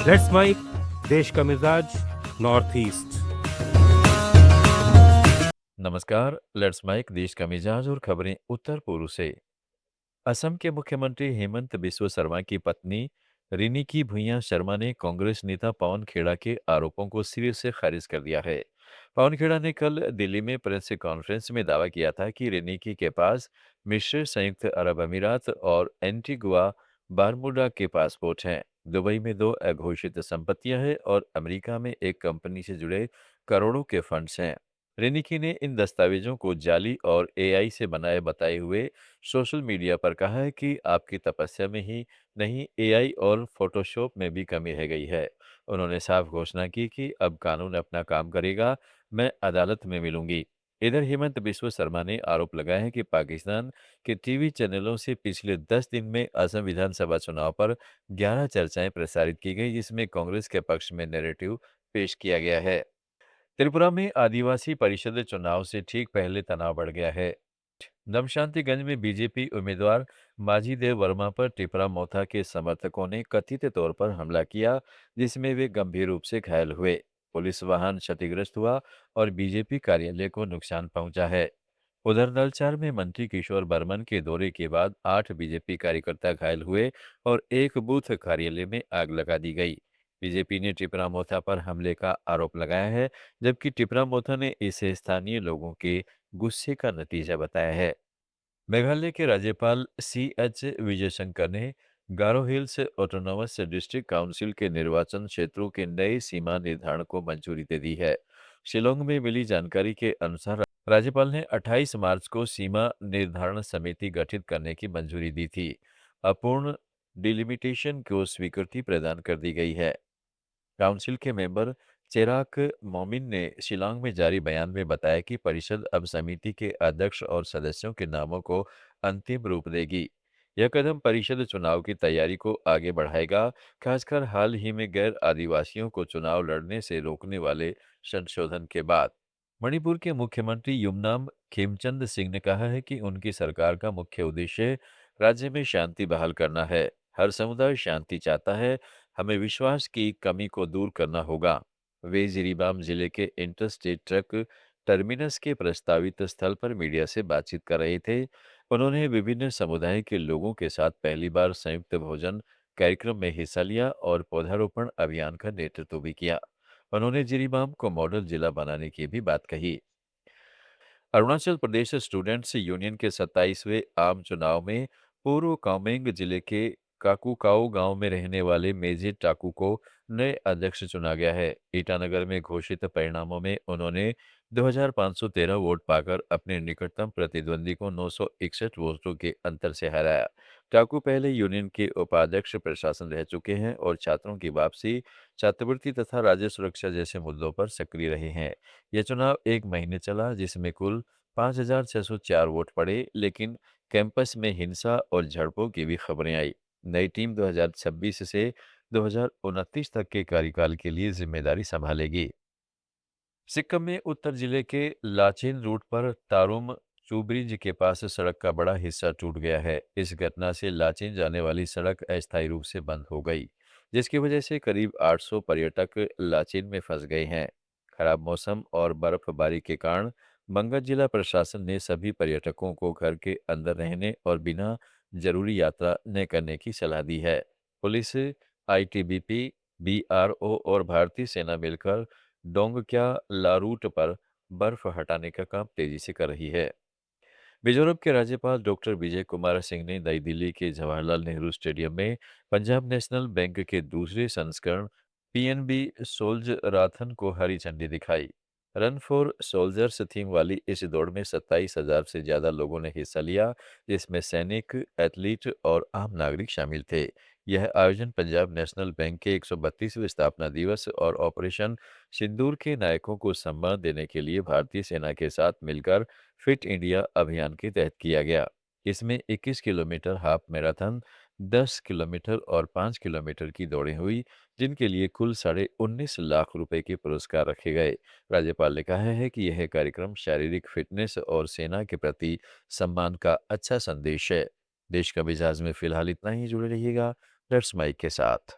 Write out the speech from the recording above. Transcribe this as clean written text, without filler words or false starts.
Let's mic देश का मिजाज नॉर्थ ईस्ट। नमस्कार। लेट्स माइक देश का मिजाज और खबरें उत्तर पूर्व से। असम के मुख्यमंत्री हेमंत बिस्व शर्मा की पत्नी रिनिकी भुइयां शर्मा ने कांग्रेस नेता पवन खेड़ा के आरोपों को सिरे से खारिज कर दिया है। पवन खेड़ा ने कल दिल्ली में प्रेस कॉन्फ्रेंस में दावा किया था कि रिनिकी के पास मिस्र, संयुक्त अरब अमीरात और एंटीगुआ बारमूडा के पासपोर्ट हैं। दुबई में 2 अघोषित संपत्तियां हैं और अमेरिका में एक कंपनी से जुड़े करोड़ों के फंड्स हैं। रेनिकी ने इन दस्तावेजों को जाली और एआई से बनाए बताए हुए सोशल मीडिया पर कहा है कि आपकी तपस्या में ही नहीं, एआई और फोटोशॉप में भी कमी रह गई है। उन्होंने साफ घोषणा की कि अब कानून अपना काम करेगा, मैं अदालत में मिलूंगी। इधर हेमंत बिस्व शर्मा ने आरोप लगाया है कि पाकिस्तान के टीवी चैनलों से पिछले 10 दिन में असम विधानसभा चुनाव पर 11 चर्चाएं प्रसारित की गई, जिसमें कांग्रेस के पक्ष में नैरेटिव पेश किया गया है। त्रिपुरा में आदिवासी परिषद चुनाव से ठीक पहले तनाव बढ़ गया है। दमशांतिगंज में बीजेपी उम्मीदवार माजी देव वर्मा पर टिपरा मोथा के समर्थकों ने कथित तौर पर हमला किया, जिसमें वे गंभीर रूप से घायल हुए। पुलिस वाहन क्षतिग्रस्त हुआ और बीजेपी कार्यालय को नुकसान पहुंचा है। उधर नलचार में मंत्री किशोर बर्मन के दौरे के बाद 8 बीजेपी कार्यकर्ता घायल हुए और एक बूथ कार्यालय में आग लगा दी गई। बीजेपी ने टिपरा मोथा पर हमले का आरोप लगाया है, जबकि टिपरा मोथा ने इसे स्थानीय लोगों के गुस्से का नतीजा बताया है। मेघालय के राज्यपाल CH विजयशंकर ने गारो हिल्स ऑटोनोमस डिस्ट्रिक्ट काउंसिल के निर्वाचन क्षेत्रों के नए सीमा निर्धारण को मंजूरी दे दी है। शिलोंग में मिली जानकारी के अनुसार राज्यपाल ने 28 मार्च को सीमा निर्धारण समिति गठित करने की मंजूरी दी थी। अपूर्ण डिलिमिटेशन को स्वीकृति प्रदान कर दी गई है। काउंसिल के मेंबर चेराक मोमिन ने शिलांग में जारी बयान में बताया कि परिषद अब समिति के अध्यक्ष और सदस्यों के नामों को अंतिम रूप देगी। यह कदम परिषद चुनाव की तैयारी को आगे बढ़ाएगा, खासकर हाल ही में गैर आदिवासियों को चुनाव लड़ने से रोकने वाले संशोधन के बाद। मणिपुर के मुख्यमंत्री युमनाम खेमचंद सिंह ने कहा है कि उनकी सरकार का मुख्य उद्देश्य राज्य में शांति बहाल करना है। हर समुदाय शांति चाहता है, हमें विश्वास की कमी को दूर करना होगा। वे जिरीबाम जिले के इंटरस्टेट ट्रक टर्मिनस के प्रस्तावित स्थल पर मीडिया से बातचीत कर रहे थे। उन्होंने विभिन्न समुदाय के लोगों के साथ पहली बार संयुक्त भोजन कार्यक्रम में हिस्सा लिया और पौधारोपण अभियान का नेतृत्व भी किया। उन्होंने जिरीबाम को मॉडल जिला बनाने की भी बात कही। अरुणाचल प्रदेश स्टूडेंट्स यूनियन के 27वें आम चुनाव में पूर्व कामेंग जिले के काकुकाओ गांव में रहने वाले मेजे टाकू को नए अध्यक्ष चुना गया है। ईटानगर में घोषित परिणामों में उन्होंने 2513 वोट पाकर अपने निकटतम प्रतिद्वंदी को 961 वोटों के अंतर से हराया। टाकू पहले यूनियन के उपाध्यक्ष प्रशासन रह चुके हैं और छात्रों की वापसी, छात्रवृत्ति तथा राज्य सुरक्षा जैसे मुद्दों पर सक्रिय रहे हैं। यह चुनाव 1 महीने चला, जिसमें कुल 5,604 वोट पड़े, लेकिन कैंपस में हिंसा और झड़पों की भी खबरें आई। नई टीम 2026 से 2029 तक के कार्यकाल के लिए जिम्मेदारी संभालेगी। सिक्किम में उत्तर जिले के लाचेन रूट पर तारुम चूब्रिज के पास सड़क का बड़ा हिस्सा टूट गया है। इस घटना से लाचेन जाने वाली सड़क अस्थायी रूप से बंद हो गई, जिसकी वजह से करीब 800 पर्यटक लाचेन में फंस गए हैं। खराब मौसम और बर्फबारी के कारण बंगत जिला प्रशासन ने सभी पर्यटकों को घर के अंदर रहने और बिना जरूरी यात्रा न करने की सलाह दी है। पुलिस, ITBP, BRO और भारतीय सेना मिलकर डोंगक्या लारूट पर बर्फ हटाने का काम तेजी से कर रही है। मिजोरम के राज्यपाल डॉक्टर विजय कुमार सिंह ने नई दिल्ली के जवाहरलाल नेहरू स्टेडियम में पंजाब नेशनल बैंक के दूसरे संस्करण PNB सोल्ज राथन को हरी झंडी दिखाई। रन फॉर सोल्जर्स थीम वाली इस दौड़ में 27,000 से ज्यादा लोगों ने हिस्सा लिया, जिसमें सैनिक, एथलीट और आम नागरिक शामिल थे। यह आयोजन पंजाब नेशनल बैंक के 132वें स्थापना दिवस और ऑपरेशन सिंदूर के नायकों को सम्मान देने के लिए भारतीय सेना के साथ मिलकर फिट इंडिया अभियान के तहत किया गया। इसमें 21 किलोमीटर हाफ मैराथन, 10 किलोमीटर और 5 किलोमीटर की दौड़ें हुई, जिनके लिए कुल 19.5 लाख रुपए के पुरस्कार रखे गए। राज्यपाल ने कहा है कि यह कार्यक्रम शारीरिक फिटनेस और सेना के प्रति सम्मान का अच्छा संदेश है। देश का मिजाज में फिलहाल इतना ही। जुड़े रहिएगा लेट्स माइक के साथ।